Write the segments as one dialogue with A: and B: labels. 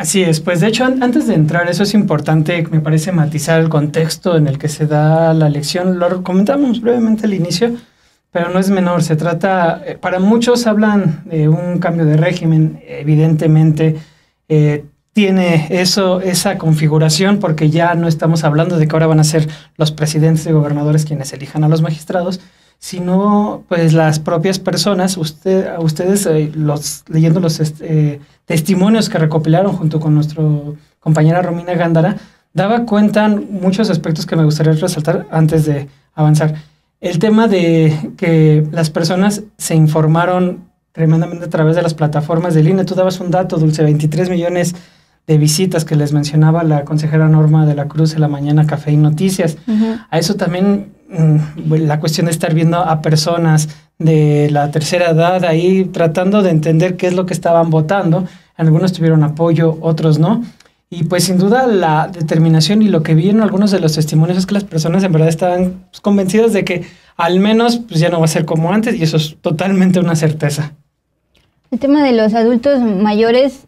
A: Así es, pues de hecho antes de entrar, eso es importante, me parece matizar el contexto en el que se da la elección. Lo comentamos brevemente al inicio, pero no es menor. Se trata, para muchos hablan de un cambio de régimen, evidentemente tiene esa configuración, porque ya no estamos hablando de que ahora van a ser los presidentes y gobernadores quienes elijan a los magistrados, sino pues las propias personas. Ustedes leyendo los testimonios que recopilaron junto con nuestra compañera Romina Gándara, daba cuenta muchos aspectos que me gustaría resaltar antes de avanzar. El tema de que las personas se informaron tremendamente a través de las plataformas del INE. Tú dabas un dato, Dulce, 23 millones de visitas que les mencionaba la consejera Norma de la Cruz en la mañana, Café y Noticias. A eso también la cuestión de estar viendo a personas de la tercera edad ahí tratando de entender qué es lo que estaban votando. Algunos tuvieron apoyo, otros no. Y pues sin duda la determinación, y lo que vi en algunos de los testimonios es que las personas en verdad estaban convencidas de que al menos pues ya no va a ser como antes, y eso es totalmente una certeza.
B: El tema de los adultos mayores,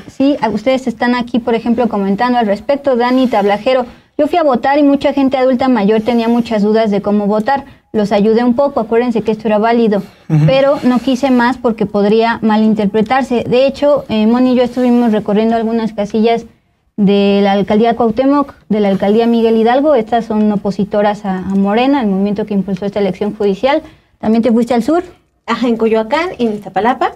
B: sí, ustedes están aquí, por ejemplo, comentando al respecto. Dani Tablajero: yo fui a votar y mucha gente adulta mayor tenía muchas dudas de cómo votar. Los ayudé un poco, acuérdense que esto era válido, pero no quise más porque podría malinterpretarse. De hecho, Moni y yo estuvimos recorriendo algunas casillas de la alcaldía Cuauhtémoc, de la alcaldía Miguel Hidalgo. Estas son opositoras a Morena, el movimiento que impulsó esta elección judicial. ¿También te fuiste al sur?
C: Ajá, en Coyoacán, en Iztapalapa.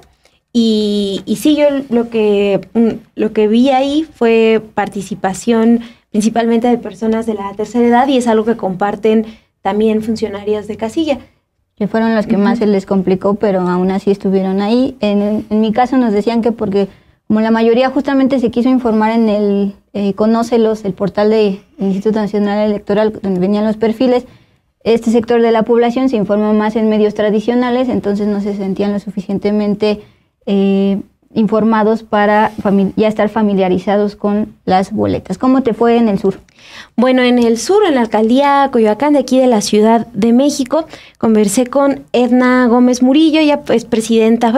C: Y sí, yo lo que vi ahí fue participación principalmente de personas de la tercera edad, y es algo que comparten también funcionarios de casilla.
B: Que fueron los que más se les complicó, pero aún así estuvieron ahí. En mi caso nos decían que porque como la mayoría justamente se quiso informar en el Conócelos, el portal del Instituto Nacional Electoral, donde venían los perfiles, este sector de la población se informa más en medios tradicionales, entonces no se sentían lo suficientemente informados para ya estar familiarizados con las boletas. ¿Cómo te fue en el sur?
C: Bueno, en el sur, en la alcaldía Coyoacán de aquí de la Ciudad de México, conversé con Edna Gómez Murillo. Ella fue presidenta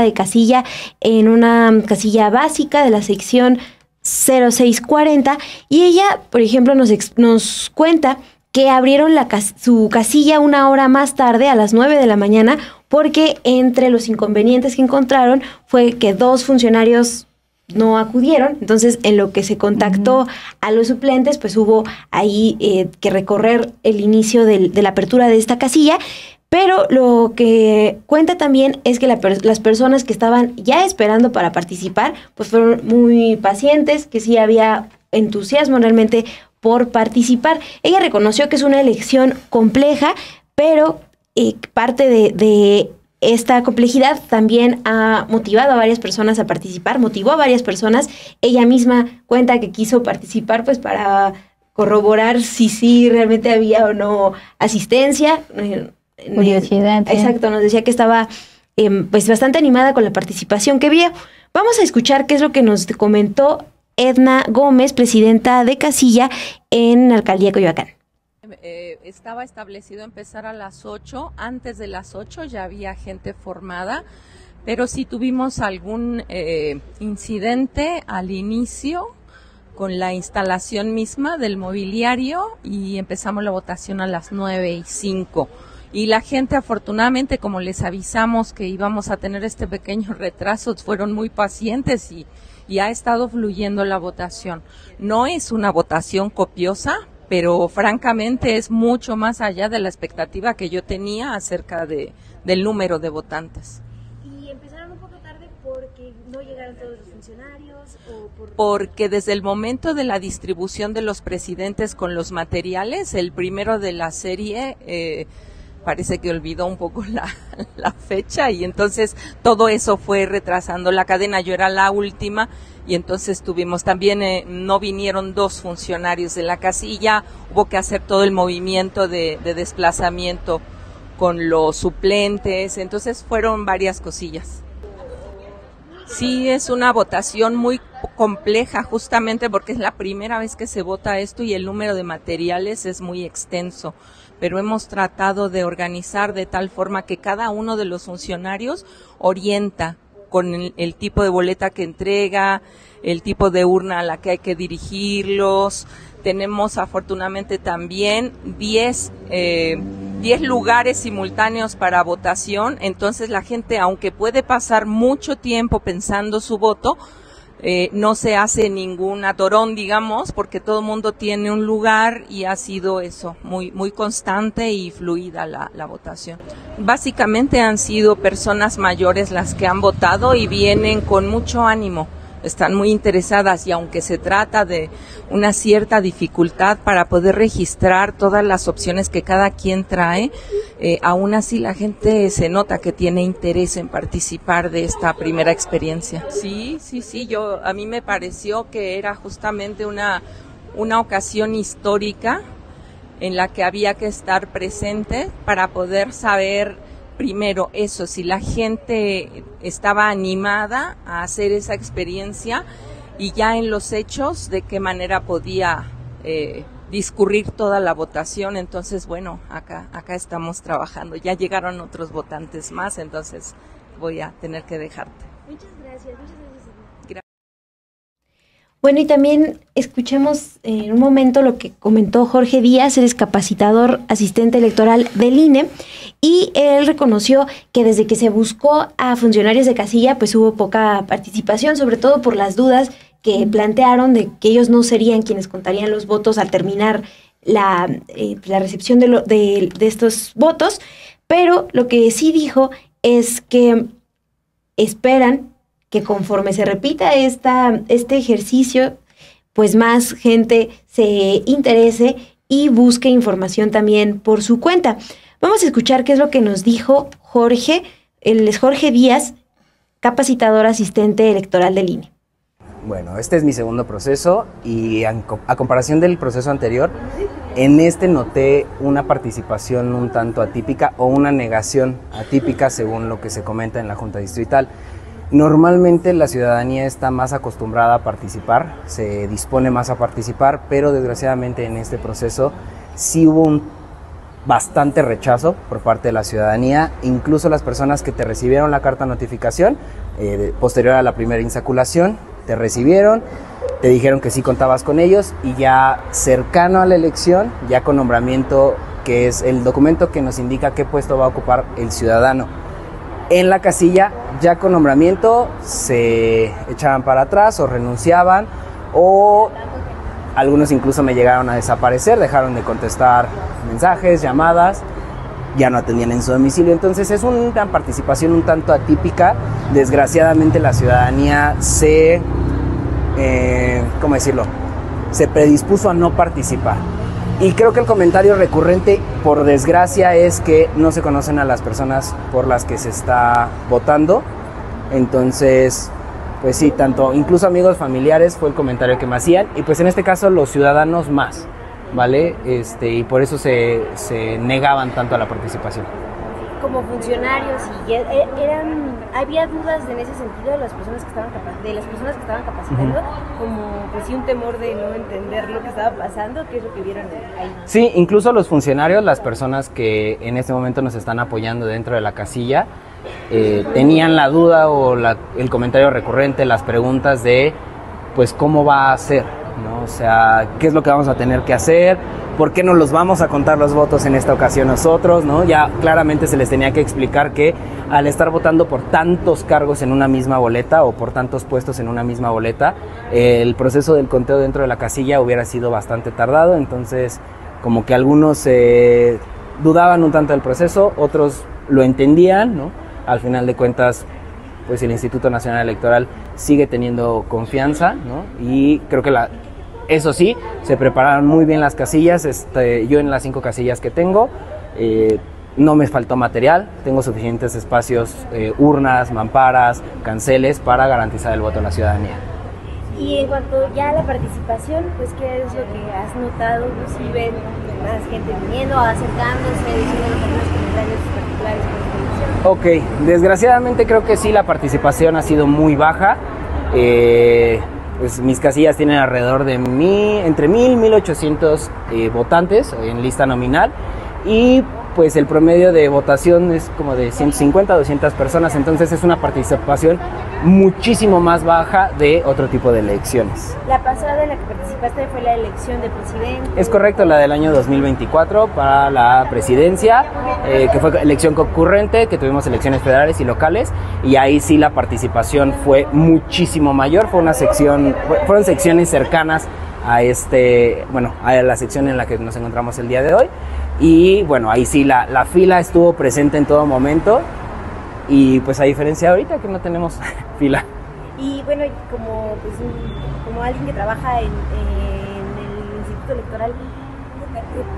C: de casilla en una casilla básica de la sección 0640, y ella, por ejemplo, nos cuenta que abrieron su casilla una hora más tarde, a las 9 de la mañana, porque entre los inconvenientes que encontraron fue que 2 funcionarios no acudieron. Entonces, en lo que se contactó a los suplentes, pues hubo ahí que recorrer el inicio de la apertura de esta casilla. Pero lo que cuenta también es que las personas que estaban ya esperando para participar, pues fueron muy pacientes, que sí había entusiasmo realmente por participar. Ella reconoció que es una elección compleja, pero parte de esta complejidad también ha motivado a varias personas a participar, motivó a varias personas. Ella misma cuenta que quiso participar pues para corroborar si sí realmente había o no asistencia.
B: Curiosidad.
C: Exacto, nos decía que estaba pues bastante animada con la participación que vio. Vamos a escuchar qué es lo que nos comentó Edna Gómez, presidenta de casilla en la alcaldía Coyoacán.
D: Estaba establecido empezar a las 8, antes de las 8 ya había gente formada, pero sí tuvimos algún incidente al inicio con la instalación misma del mobiliario, y empezamos la votación a las 9:05. Y la gente, afortunadamente, como les avisamos que íbamos a tener este pequeño retraso, fueron muy pacientes y ha estado fluyendo la votación. No es una votación copiosa, pero francamente es mucho más allá de la expectativa que yo tenía acerca del número de votantes.
C: ¿Y empezaron un poco tarde porque no llegaron todos los funcionarios?
D: Porque desde el momento de la distribución de los presidentes con los materiales, el primero de la serie parece que olvidó un poco la fecha, y entonces todo eso fue retrasando la cadena. Yo era la última, y entonces tuvimos también, no vinieron 2 funcionarios de la casilla, hubo que hacer todo el movimiento de desplazamiento con los suplentes, entonces fueron varias cosillas. Sí, es una votación muy compleja, justamente porque es la primera vez que se vota esto y el número de materiales es muy extenso, pero hemos tratado de organizar de tal forma que cada uno de los funcionarios orienta con el tipo de boleta que entrega, el tipo de urna a la que hay que dirigirlos. Tenemos afortunadamente también 10 lugares simultáneos para votación, entonces la gente, aunque puede pasar mucho tiempo pensando su voto, no se hace ningún atorón, digamos, porque todo el mundo tiene un lugar y ha sido eso, muy constante y fluida la votación. Básicamente han sido personas mayores las que han votado y vienen con mucho ánimo. Están muy interesadas y aunque se trata de una cierta dificultad para poder registrar todas las opciones que cada quien trae, aún así la gente se nota que tiene interés en participar de esta primera experiencia. Sí, a mí me pareció que era justamente una ocasión histórica en la que había que estar presente para poder saber primero eso, si la gente estaba animada a hacer esa experiencia y ya en los hechos de qué manera podía discurrir toda la votación. Entonces, bueno, acá estamos trabajando. Ya llegaron otros votantes más, entonces voy a tener que dejarte.
C: Muchas gracias.
E: Bueno, y también escuchemos en un momento lo que comentó Jorge Díaz, él es capacitador asistente electoral del INE, y él reconoció que desde que se buscó a funcionarios de casilla, pues hubo poca participación, sobre todo por las dudas que plantearon de que ellos no serían quienes contarían los votos al terminar la recepción de estos votos, pero lo que sí dijo es que esperan que conforme se repita este ejercicio, pues más gente se interese y busque información también por su cuenta. Vamos a escuchar qué es lo que nos dijo Jorge. Él es Jorge Díaz, capacitador asistente electoral del INE.
F: Bueno, este es mi segundo proceso y a comparación del proceso anterior, en este noté una participación un tanto atípica o una negación atípica según lo que se comenta en la Junta Distrital. Normalmente la ciudadanía está más acostumbrada a participar, se dispone más a participar, pero desgraciadamente en este proceso sí hubo un bastante rechazo por parte de la ciudadanía, incluso las personas que te recibieron la carta notificación, posterior a la primera insaculación, te recibieron, te dijeron que sí contabas con ellos y ya cercano a la elección, ya con nombramiento, que es el documento que nos indica qué puesto va a ocupar el ciudadano. En la casilla, ya con nombramiento, se echaban para atrás o renunciaban, o algunos incluso me llegaron a desaparecer, dejaron de contestar mensajes, llamadas, ya no atendían en su domicilio. Entonces es una participación un tanto atípica. Desgraciadamente la ciudadanía se predispuso a no participar. Y creo que el comentario recurrente, por desgracia, es que no se conocen a las personas por las que se está votando. Entonces, pues sí, incluso amigos, familiares, fue el comentario que me hacían. Y pues en este caso los ciudadanos más, ¿vale? Y por eso se negaban tanto a la participación.
C: Como funcionarios, y había dudas en ese sentido de las personas que estaban capacitando, como pues sí un temor de no entender lo que estaba pasando. ¿Qué es lo que vieron ahí?
F: Sí, incluso los funcionarios, las personas que en este momento nos están apoyando dentro de la casilla, tenían la duda o el comentario recurrente, las preguntas de pues cómo va a ser, ¿no? O sea, qué es lo que vamos a tener que hacer, por qué no los vamos a contar los votos en esta ocasión nosotros, ¿no? Ya claramente se les tenía que explicar que al estar votando por tantos cargos en una misma boleta o por tantos puestos en una misma boleta, el proceso del conteo dentro de la casilla hubiera sido bastante tardado. Entonces como que algunos dudaban un tanto del proceso, otros lo entendían, ¿no? Al final de cuentas, pues el Instituto Nacional Electoral sigue teniendo confianza, ¿no? Y creo que eso sí, se prepararon muy bien las casillas. Yo en las 5 casillas que tengo, no me faltó material, tengo suficientes espacios, urnas, mamparas, canceles para garantizar el voto de la ciudadanía.
C: Y en cuanto ya a la participación, pues ¿qué es lo que has notado? ¿Si ven más gente viniendo, acercándose, diciendo algunos comentarios particulares por esta elección?
F: Ok, desgraciadamente creo que sí, la participación ha sido muy baja. Pues mis casillas tienen alrededor de entre 1,000 y 1,800 votantes en lista nominal, y pues el promedio de votación es como de 150 a 200 personas, entonces es una participación muchísimo más baja de otro tipo de elecciones.
E: La pasada en la que participaste fue la elección de presidente.
F: Es correcto, la del año 2024 para la presidencia, que fue elección concurrente, que tuvimos elecciones federales y locales, y ahí sí la participación fue muchísimo mayor, fueron secciones cercanas a a la sección en la que nos encontramos el día de hoy, y bueno, ahí sí la fila estuvo presente en todo momento, y pues a diferencia de ahorita que no tenemos fila.
E: Y bueno, como alguien que trabaja en el Instituto Electoral,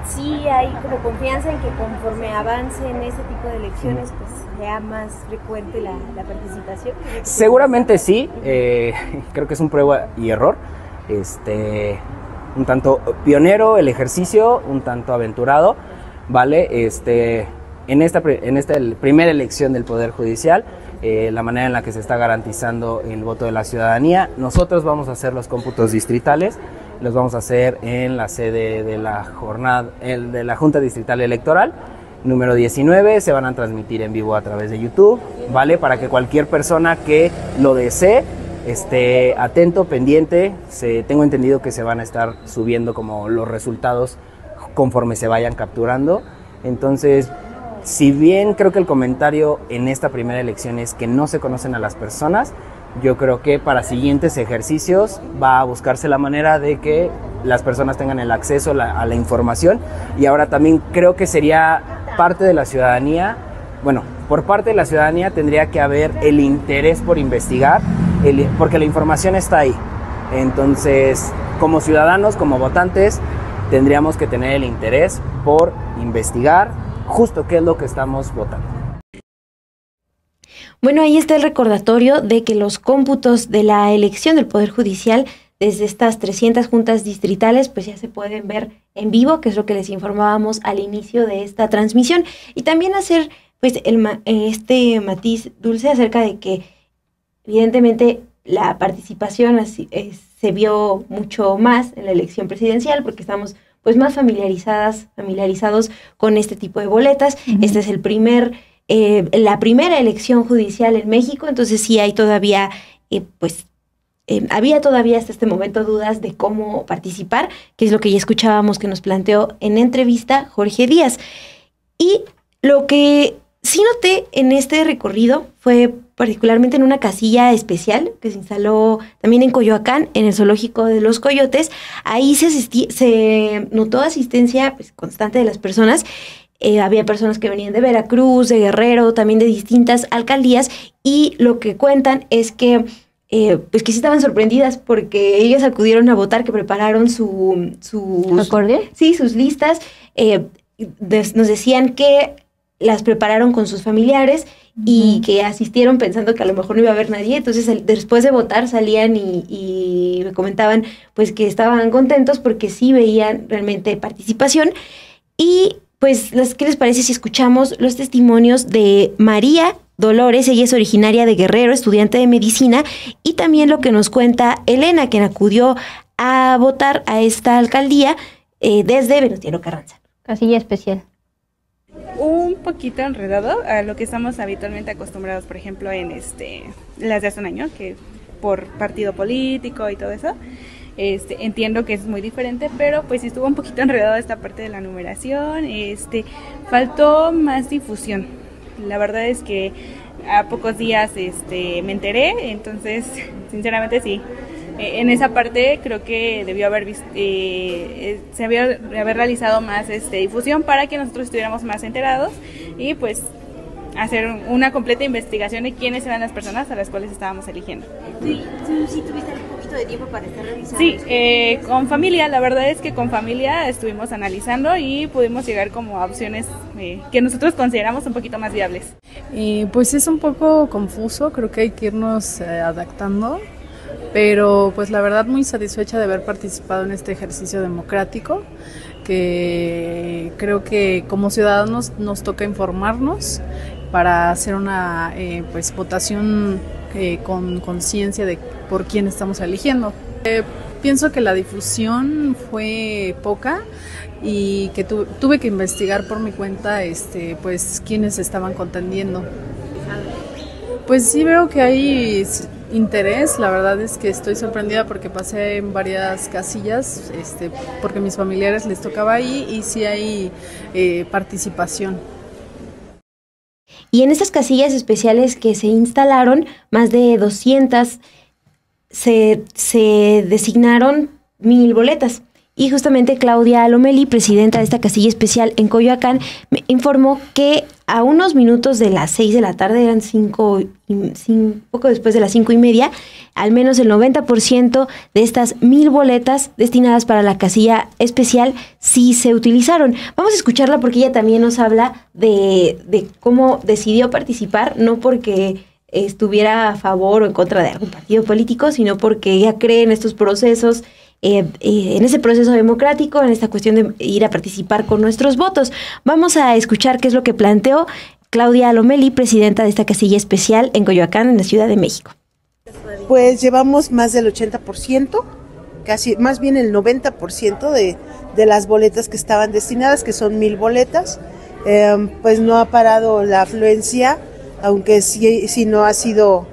E: sí hay como confianza en que conforme avance en ese tipo de elecciones, pues sea más frecuente la participación.
F: Seguramente sí, creo que es un prueba y error, un tanto pionero el ejercicio, un tanto aventurado, ¿vale? En esta primera elección del Poder Judicial, la manera en la que se está garantizando el voto de la ciudadanía, nosotros vamos a hacer los cómputos distritales, los vamos a hacer en la sede de la Junta Distrital Electoral, número 19, se van a transmitir en vivo a través de YouTube, ¿vale? Para que cualquier persona que lo desee esté atento, pendiente. Tengo entendido que se van a estar subiendo como los resultados conforme se vayan capturando. Entonces, si bien creo que el comentario en esta primera elección es que no se conocen a las personas, yo creo que para siguientes ejercicios va a buscarse la manera de que las personas tengan el acceso a la información, y ahora también creo que sería parte de la ciudadanía, por parte de la ciudadanía tendría que haber el interés por investigar, porque la información está ahí. Entonces, como ciudadanos, como votantes, tendríamos que tener el interés por investigar justo qué es lo que estamos votando.
C: Bueno, ahí está el recordatorio de que los cómputos de la elección del Poder Judicial desde estas 300 juntas distritales pues ya se pueden ver en vivo, que es lo que les informábamos al inicio de esta transmisión, y también hacer pues este matiz, Dulce, acerca de que evidentemente la participación se vio mucho más en la elección presidencial porque estamos pues más familiarizados con este tipo de boletas. Este es la primera elección judicial en México, entonces sí hay todavía, había todavía hasta este momento dudas de cómo participar, que es lo que ya escuchábamos que nos planteó en entrevista Jorge Díaz. Y lo que sí noté en este recorrido fue particularmente en una casilla especial que se instaló también en Coyoacán, en el zoológico de los coyotes. Ahí se notó asistencia pues, constante de las personas. Había personas que venían de Veracruz, de Guerrero, también de distintas alcaldías, y lo que cuentan es que pues que sí estaban sorprendidas porque ellos acudieron a votar, que prepararon sus
B: ¿Acorde?
C: Sí, sus listas. Nos decían que las prepararon con sus familiares y que asistieron pensando que a lo mejor no iba a haber nadie. Entonces, después de votar salían y me comentaban pues que estaban contentos porque sí veían realmente participación. Y pues, ¿qué les parece si escuchamos los testimonios de María Dolores? Ella es originaria de Guerrero, estudiante de medicina, y también lo que nos cuenta Elena, quien acudió a votar a esta alcaldía desde Venustiano Carranza.
B: Casilla especial.
G: Un poquito enredado a lo que estamos habitualmente acostumbrados, por ejemplo, en las de hace un año, que por partido político y todo eso. Entiendo que es muy diferente, pero pues estuvo un poquito enredado esta parte de la numeración. Faltó más difusión. La verdad es que a pocos días me enteré, entonces sinceramente sí. En esa parte creo que debió haber haber realizado más difusión para que nosotros estuviéramos más enterados y pues hacer una completa investigación de quiénes eran las personas a las cuales estábamos eligiendo.
E: ¿Sí tuviste un poquito de tiempo para estar revisando?
G: Sí, con familia, la verdad es que con familia estuvimos analizando y pudimos llegar como a opciones que nosotros consideramos un poquito más viables.
H: Pues es un poco confuso, creo que hay que irnos adaptando, pero pues la verdad muy satisfecha de haber participado en este ejercicio democrático, que creo que como ciudadanos nos toca informarnos para hacer una votación con conciencia de por quién estamos eligiendo. Pienso que la difusión fue poca y que tuve que investigar por mi cuenta, pues, quiénes estaban contendiendo. Pues sí veo que hay interés, la verdad es que estoy sorprendida porque pasé en varias casillas, porque a mis familiares les tocaba ahí y sí hay participación.
C: Y en estas casillas especiales que se instalaron, más de 200, se designaron 1000 boletas. Y justamente Claudia Lomeli, presidenta de esta casilla especial en Coyoacán, me informó que a unos minutos de las 6 de la tarde, eran poco después de las 5:30, al menos el 90% de estas 1000 boletas destinadas para la casilla especial sí se utilizaron. Vamos a escucharla porque ella también nos habla de cómo decidió participar, no porque estuviera a favor o en contra de algún partido político, sino porque ella cree en estos procesos, en ese proceso democrático, en esta cuestión de ir a participar con nuestros votos. Vamos a escuchar qué es lo que planteó Claudia Lomeli, presidenta de esta casilla especial en Coyoacán, en la Ciudad de México.
I: Pues llevamos más del 80%, casi más bien el 90% de las boletas que estaban destinadas, que son 1000 boletas. Pues no ha parado la afluencia, aunque sí no ha sido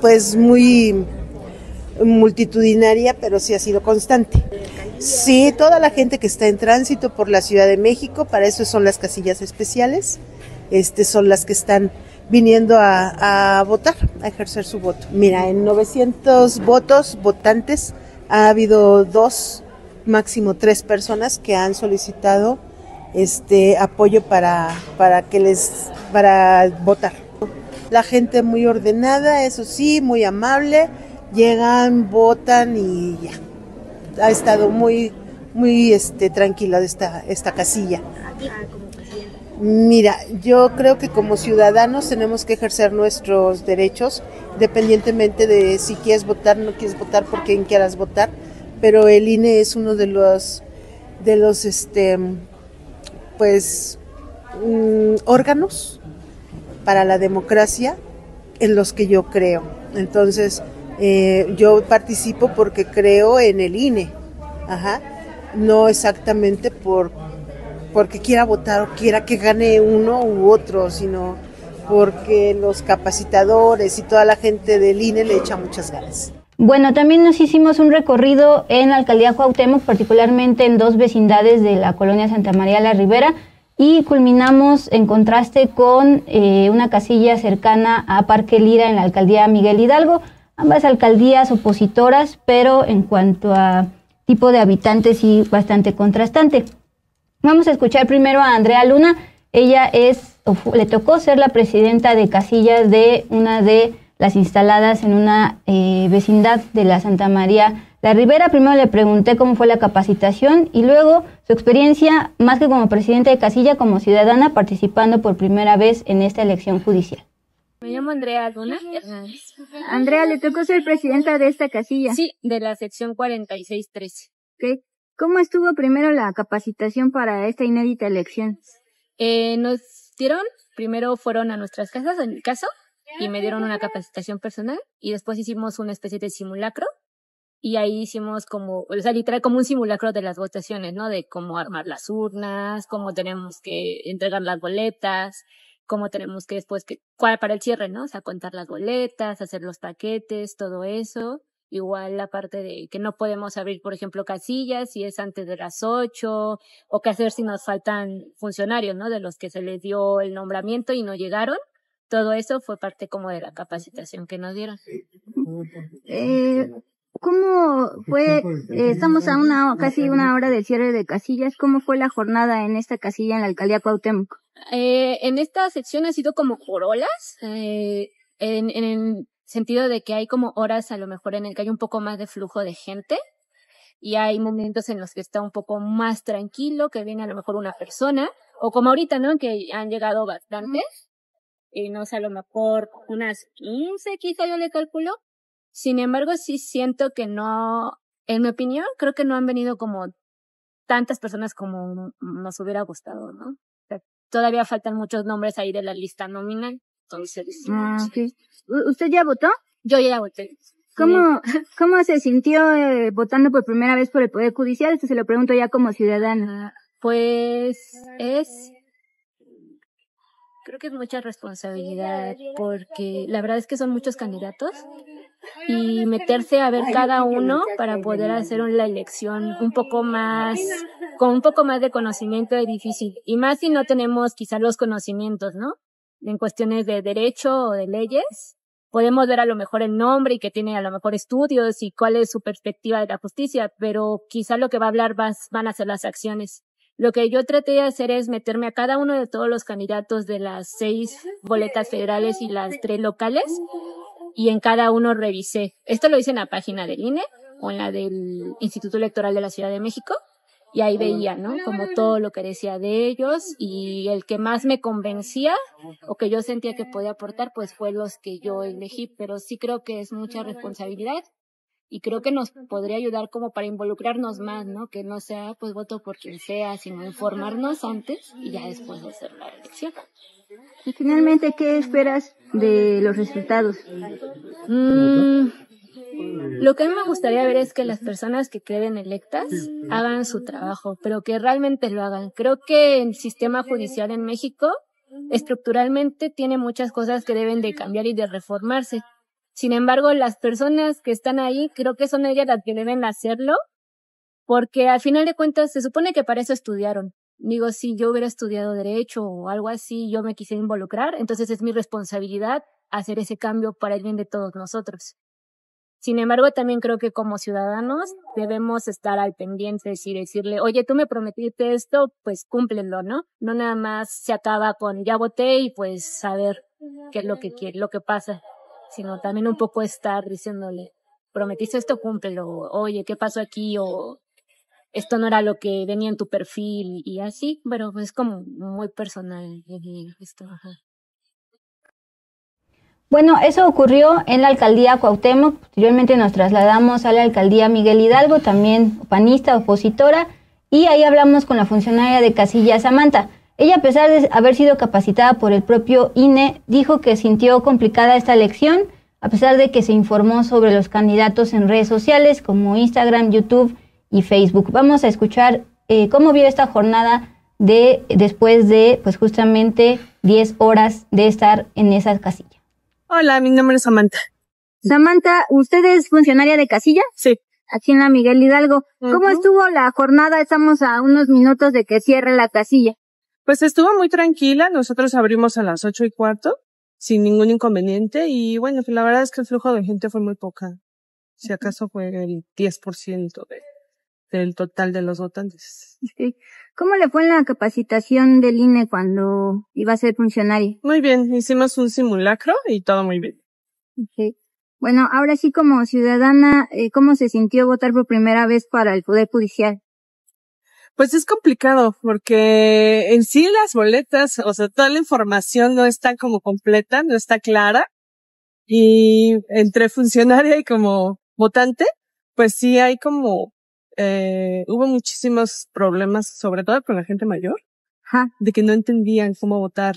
I: pues muy multitudinaria, pero sí ha sido constante. Sí, toda la gente que está en tránsito por la Ciudad de México, para eso son las casillas especiales, son las que están viniendo a votar, a ejercer su voto. Mira, en 900 votantes, ha habido 2, máximo 3 personas que han solicitado apoyo para votar. La gente muy ordenada, eso sí, muy amable. Llegan, votan y ya. Ha estado muy tranquila esta casilla. Mira, yo creo que como ciudadanos tenemos que ejercer nuestros derechos, independientemente de si quieres votar, no quieres votar, por quién quieras votar, pero el INE es uno de los órganos para la democracia en los que yo creo. Entonces, yo participo porque creo en el INE, no exactamente porque quiera votar o quiera que gane uno u otro, sino porque los capacitadores y toda la gente del INE le echa muchas ganas.
B: Bueno, también nos hicimos un recorrido en la alcaldía Cuauhtémoc, particularmente en 2 vecindades de la colonia Santa María la Ribera, y culminamos en contraste con una casilla cercana a Parque Lira en la alcaldía Miguel Hidalgo. Ambas alcaldías opositoras, pero en cuanto a tipo de habitantes sí bastante contrastante. Vamos a escuchar primero a Andrea Luna. Ella le tocó ser la presidenta de casillas de una de las instaladas en una vecindad de la Santa María la Ribera. Primero le pregunté cómo fue la capacitación y luego su experiencia, más que como presidenta de casilla, como ciudadana participando por primera vez en esta elección judicial.
J: Me llamo Andrea Luna.
B: Andrea, ¿le tocó ser presidenta de esta casilla?
J: Sí, de la sección 4613.
B: Okay. ¿Cómo estuvo primero la capacitación para esta inédita elección?
J: Nos dieron, primero fueron a nuestras casas, en mi caso, y me dieron una capacitación personal, y después hicimos una especie de simulacro, y ahí hicimos literal como un simulacro de las votaciones, ¿no? De cómo armar las urnas, cómo tenemos que entregar las boletas, cómo tenemos que después para el cierre, ¿no? O sea, contar las boletas, hacer los paquetes, todo eso. Igual la parte de que no podemos abrir, por ejemplo, casillas si es antes de las 8, o qué hacer si nos faltan funcionarios, ¿no? De los que se les dio el nombramiento y no llegaron. Todo eso fue parte como de la capacitación que nos dieron.
B: ¿Cómo fue? Estamos a casi una hora del cierre de casillas. ¿Cómo fue la jornada en esta casilla en la alcaldía Cuauhtémoc?
J: En esta sección ha sido como por olas, en el sentido de que hay como horas a lo mejor en el que hay un poco más de flujo de gente y hay momentos en los que está un poco más tranquilo, que viene a lo mejor una persona, o como ahorita, ¿no? Que han llegado bastantes, y no sé, a lo mejor unas 15 quizá yo le calculo. Sin embargo, sí siento que no, en mi opinión, creo que no han venido como tantas personas como nos hubiera gustado, ¿no? O sea, todavía faltan muchos nombres ahí de la lista nominal, entonces...
B: Okay. ¿Usted ya votó?
J: Yo ya voté.
B: ¿Cómo se sintió votando por primera vez por el Poder Judicial? Esto se lo pregunto ya como ciudadana.
J: Pues creo que es mucha responsabilidad porque la verdad es que son muchos candidatos y meterse a ver cada uno para poder hacer la elección un poco más, con un poco más de conocimiento es difícil. Y más si no tenemos quizás los conocimientos, ¿no? En cuestiones de derecho o de leyes. Podemos ver a lo mejor el nombre y que tiene a lo mejor estudios y cuál es su perspectiva de la justicia, pero quizá lo que va a hablar van a ser las acciones. Lo que yo traté de hacer es meterme a cada uno de todos los candidatos de las 6 boletas federales y las 3 locales y en cada uno revisé. Esto lo hice en la página del INE o en la del Instituto Electoral de la Ciudad de México y ahí veía, ¿no? Como todo lo que decía de ellos y el que más me convencía o que yo sentía que podía aportar pues fue los que yo elegí, pero sí creo que es mucha responsabilidad. Y creo que nos podría ayudar como para involucrarnos más, ¿no? Que no sea, pues, voto por quien sea, sino informarnos antes y ya después de hacer la elección.
B: Y finalmente, ¿qué esperas de los resultados?
J: Lo que a mí me gustaría ver es que las personas que queden electas hagan su trabajo, pero que realmente lo hagan. Creo que el sistema judicial en México estructuralmente tiene muchas cosas que deben de cambiar y de reformarse. Sin embargo, las personas que están ahí, creo que son ellas las que deben hacerlo, porque al final de cuentas se supone que para eso estudiaron. Digo, si yo hubiera estudiado Derecho o algo así, yo me quisiera involucrar, entonces es mi responsabilidad hacer ese cambio para el bien de todos nosotros. Sin embargo, también creo que como ciudadanos debemos estar al pendiente y decirle, oye, tú me prometiste esto, pues cúmplelo, ¿no? No nada más se acaba con ya voté y pues saber qué es lo que quiere, lo que pasa, sino también un poco estar diciéndole, prometiste esto, cúmplelo, oye, ¿qué pasó aquí? O esto no era lo que venía en tu perfil y así, pero es como muy personal esto. Ajá.
B: Bueno, eso ocurrió en la alcaldía Cuauhtémoc, posteriormente nos trasladamos a la alcaldía Miguel Hidalgo, también panista, opositora, y ahí hablamos con la funcionaria de casilla Samantha. Ella, a pesar de haber sido capacitada por el propio INE, dijo que sintió complicada esta elección, a pesar de que se informó sobre los candidatos en redes sociales como Instagram, YouTube y Facebook. Vamos a escuchar cómo vio esta jornada después de, pues justamente, 10 horas de estar en esa casilla.
K: Hola, mi nombre es Samantha.
B: Samantha, ¿usted es funcionaria de casilla?
K: Sí.
B: Aquí en la Miguel Hidalgo. ¿Cómo estuvo la jornada? Estamos a unos minutos de que cierre la casilla.
K: Pues estuvo muy tranquila, nosotros abrimos a las 8:15, sin ningún inconveniente, y bueno, la verdad es que el flujo de gente fue muy poca. Si acaso fue el 10% del total de los votantes.
B: Okay. ¿Cómo le fue en la capacitación del INE cuando iba a ser funcionaria?
K: Muy bien, hicimos un simulacro y todo muy bien.
B: Okay. Bueno, ahora sí como ciudadana, ¿cómo se sintió votar por primera vez para el Poder Judicial?
K: Pues es complicado porque en sí las boletas, o sea, toda la información no está como completa, no está clara. Y entre funcionaria y como votante, pues sí hay como, hubo muchísimos problemas, sobre todo con la gente mayor, de que no entendían cómo votar.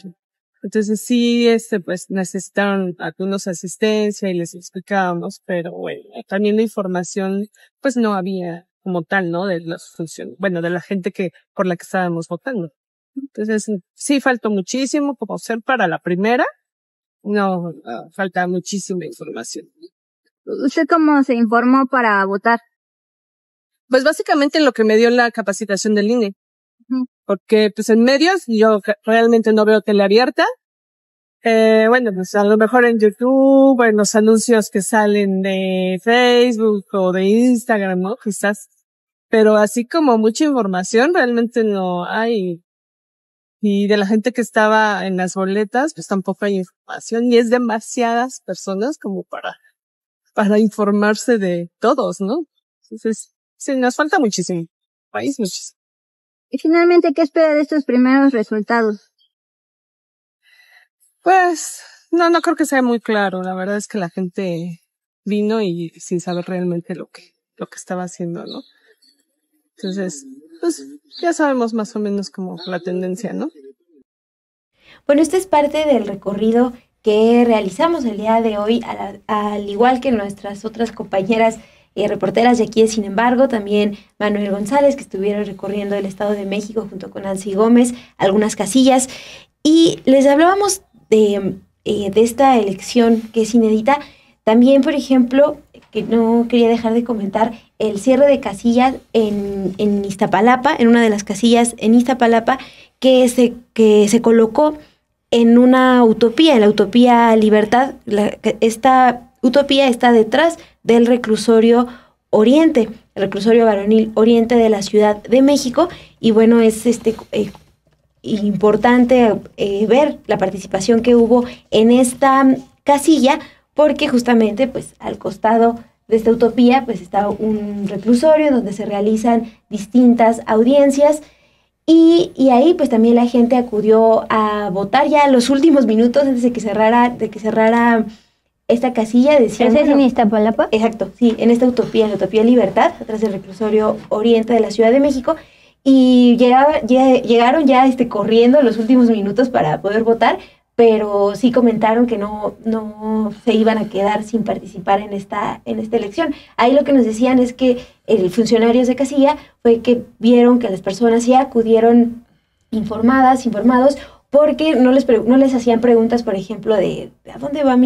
K: Entonces sí, pues necesitaron algunos asistencia y les explicábamos, pero bueno, también la información, pues no había como tal, ¿no? De las funciones, bueno, de la gente por la que estábamos votando. Entonces, sí faltó muchísimo, como ser para la primera, no, falta muchísima información.
B: ¿Usted cómo se informó para votar?
K: Pues básicamente lo que me dio la capacitación del INE. Porque, pues en medios, yo realmente no veo tele abierta. Bueno, pues a lo mejor en YouTube, en los anuncios que salen de Facebook o de Instagram, ¿no? Quizás. Pero así como mucha información realmente no hay. Y de la gente que estaba en las boletas, pues tampoco hay información. Y es demasiadas personas como para informarse de todos, ¿no? Entonces, sí, nos falta muchísimo. País muchísimo.
B: Y finalmente, ¿qué espera de estos primeros resultados?
K: Pues, no creo que sea muy claro. La verdad es que la gente vino y sin saber realmente lo que estaba haciendo, ¿no? Entonces, pues, ya sabemos más o menos como la tendencia, ¿no?
C: Bueno, esta es parte del recorrido
E: que realizamos el día de hoy, al igual que nuestras otras compañeras reporteras de aquí de Sin Embargo, también Manuel González, que estuvieron recorriendo el Estado de México junto con Nancy Gómez, algunas casillas, y les hablábamos de esta elección que es inédita. También, por ejemplo, que no quería dejar de comentar, el cierre de casillas en Iztapalapa, en una de las casillas en Iztapalapa, que se colocó en una utopía, en la utopía Libertad. Esta utopía está detrás del reclusorio Oriente, el reclusorio varonil Oriente de la Ciudad de México, y bueno, es importante ver la participación que hubo en esta casilla, porque justamente pues al costado de esta utopía pues está un reclusorio donde se realizan distintas audiencias, y ahí pues también la gente acudió a votar ya en los últimos minutos antes de que cerrara esta casilla.
B: ¿Ese es en Iztapalapa?
E: Exacto, sí, en esta utopía, la utopía Libertad, atrás del reclusorio Oriente de la Ciudad de México, y llegaron ya corriendo en los últimos minutos para poder votar, pero sí comentaron que no se iban a quedar sin participar en esta elección. Les lo que nos decían es que funcionarios de casilla fue que vieron que las personas ya acudieron informados, porque no les hacían preguntas, por ejemplo, de ¿a dónde va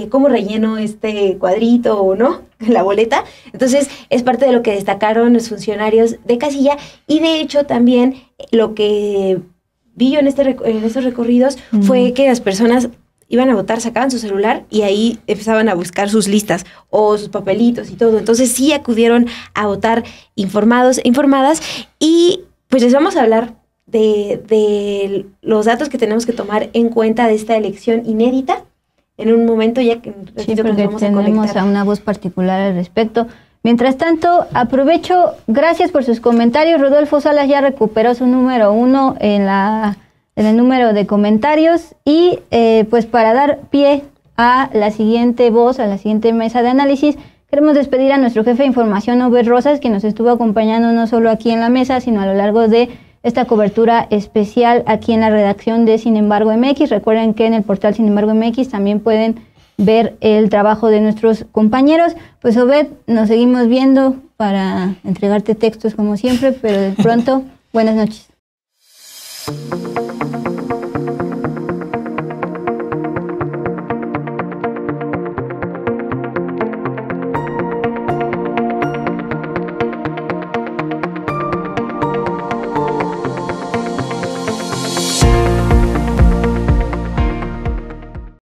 E: cómo relleno este cuadrito o no, la boleta? Entonces, es parte de lo que destacaron los funcionarios de casilla, y de hecho también lo que vi yo en estos recorridos fue que las personas iban a votar, sacaban su celular y ahí empezaban a buscar sus listas o sus papelitos y todo. Entonces sí acudieron a votar informados e informadas, y pues les vamos a hablar de los datos que tenemos que tomar en cuenta de esta elección inédita en un momento, ya que
B: sí, porque tenemos a una voz particular al respecto. Mientras tanto, aprovecho, gracias por sus comentarios. Rodolfo Salas ya recuperó su número 1 en el número de comentarios, y pues para dar pie a la siguiente voz, a la siguiente mesa de análisis, queremos despedir a nuestro jefe de información, Obed Rosas, que nos estuvo acompañando no solo aquí en la mesa, sino a lo largo de esta cobertura especial aquí en la redacción de Sin Embargo MX. Recuerden que en el portal Sin Embargo MX también pueden ver el trabajo de nuestros compañeros. Pues Obed, nos seguimos viendo para entregarte textos como siempre, pero de pronto, buenas noches.